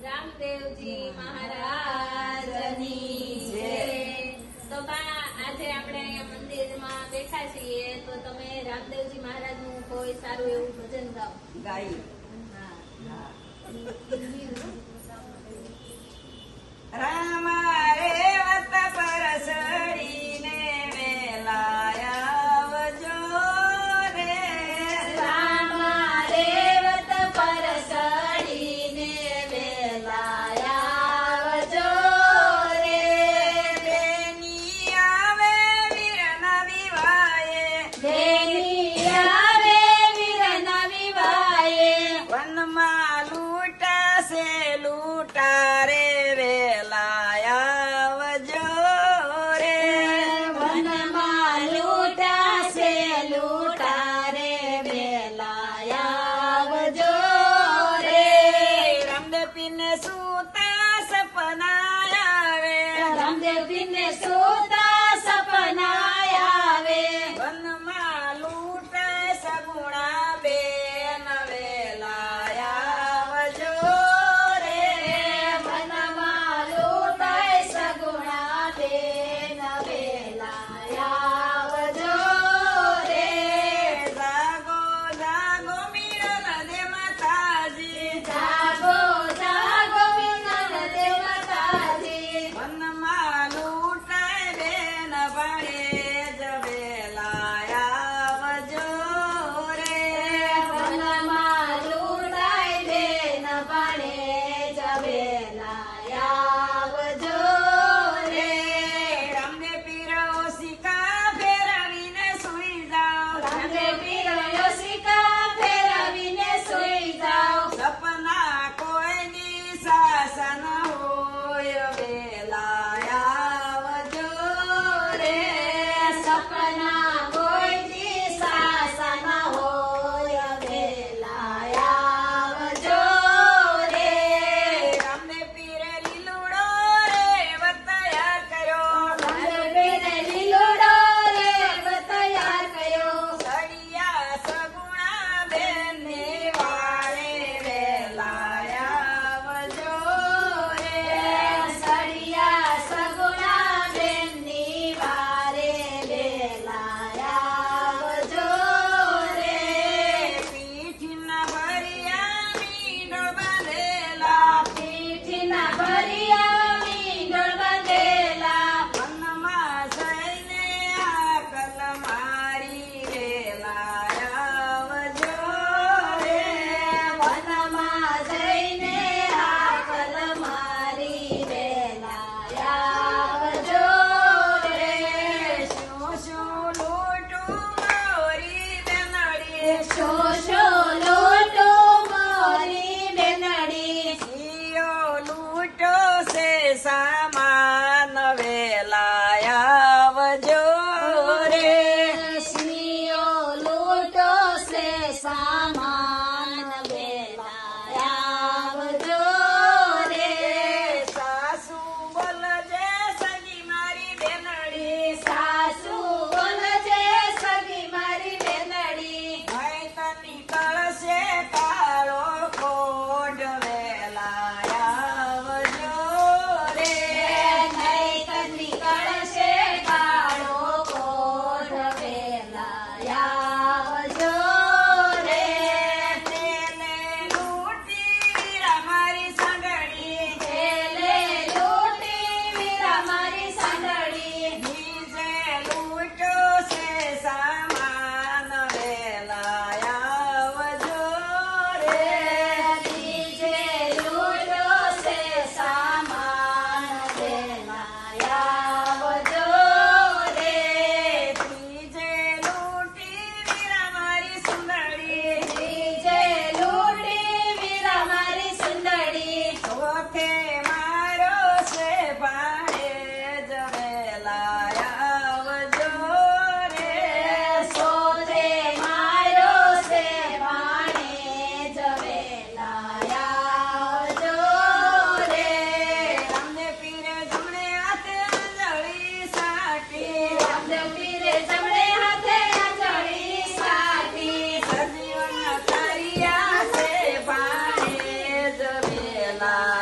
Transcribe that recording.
રામદેવજી મહારાજની જય. તો બા આજે આપણે અહીંયા મંદિરમાં બેઠા છીએ તો તમે રામદેવજી મહારાજનું કોઈ સારું એવું ભજન ગાઓ. ગાઈ હા. રામ રેવત પરસડીને વેલાયા આવજો રે. રામ રેવત પરસડીને વેલાયા આવજો રે. બેની આવે વીરના વિવાહે, બેની આવે વીરના વિવાહે. વનમાં લૂંટાશે લૂંટારે વેલાયા આવજો રે. વનમાં લૂંટાશે લૂંટારે વેલાયા આવજો રે. રામદેવપીરને સૂતા સપના આવે, રામદેવજીને સુતા સપના આવે. વનમાં લૂંટે સગુણા બેન વેલાયા આવજો રે. વનમાં લૂંટાય સગુણા બેન વેલાયા આવજો રે. જાગો જાગો મિલન દે માતાજી, જાગો જાગો વિનર દે માતાજી. વનમાં લૂંટે બેન ભણે જ વેલાયા આવજો રે. વનમાં લૂંટાય બેન ભણે જ વેલાયા આવજો રે. રામદેવપીર ઓશિકા ફેરવીને સૂઈ જાઓ, રામદેવપીર ઓશિકા ફેરવીને સૂઈ જાઓ. સપના કોઈની શાસન હોય વેલાયા આવજો રે. સપના કોઈ દિશા સના હોય વેલાયા આવજો રે. રામદેવપીરે લીલુડો રે વતયા કર્યો, રામદેવપીરે લીલુડો રે તૈયાર કર્યો. સળિયા સગુણા બેનને વાળે વેલાયા આવજો રે. સળિયા સગુણા બેનની વારે વેલાયા આવજો રે. પીઠના ભરિયા મીંડો બાંધેલા, પીઠના ભરિયા મીંડોળ બાંધેલા. મનમાં જઈને આકલ મારી વેલાયા આવજો રે. વનમાં જઈને આકલ મારી વેલાયા આવજો રે. શું શું લૂંટું મોરી બેનડી, શો શો લોટો મારી બેનડી. જીયો લૂંટો છે સામાન વેલાયા આવજો રે. સ્ત્રીઓ લૂંટો છે સામાન વેલાયા આવજો રે. સાસુ બોલજે સગી મારી બેનડી, સાસુ બોલજે સગી મારી બેનડી. ભાઈ તની કળશે કાળો ખોડ વેલાયા આવજો રે. નહીં તની કળશે કાળો કોઢ વેલાયા આવજો રે. તેને લૂંટી વીરા મારી સાંગડી, છેલ્લે લૂંટી વીરા મારી સાંડળી. બીજે લૂંટો છે સામાન વેલાયા આવજો રે. બીજે લૂંટો છે સામાન વેલાયા આવજો રે. ત્રીજે લૂંટી વીરા મારી સુંદરી, બીજે લૂંટી વીરા મારી સુંદરી. ચોથે મારો છે ભાણે જ વેલાયા આવજો રે. સોરે મારો છે વાણે જ વેલાયા આવજો રે. રામદેવપીરે જમણે હાથે અંજળી સાટી, રામદેવપીરે જમણે હાથે અંજળી સાટી. સજીવન તારિયા છે ભાણે જ વેલા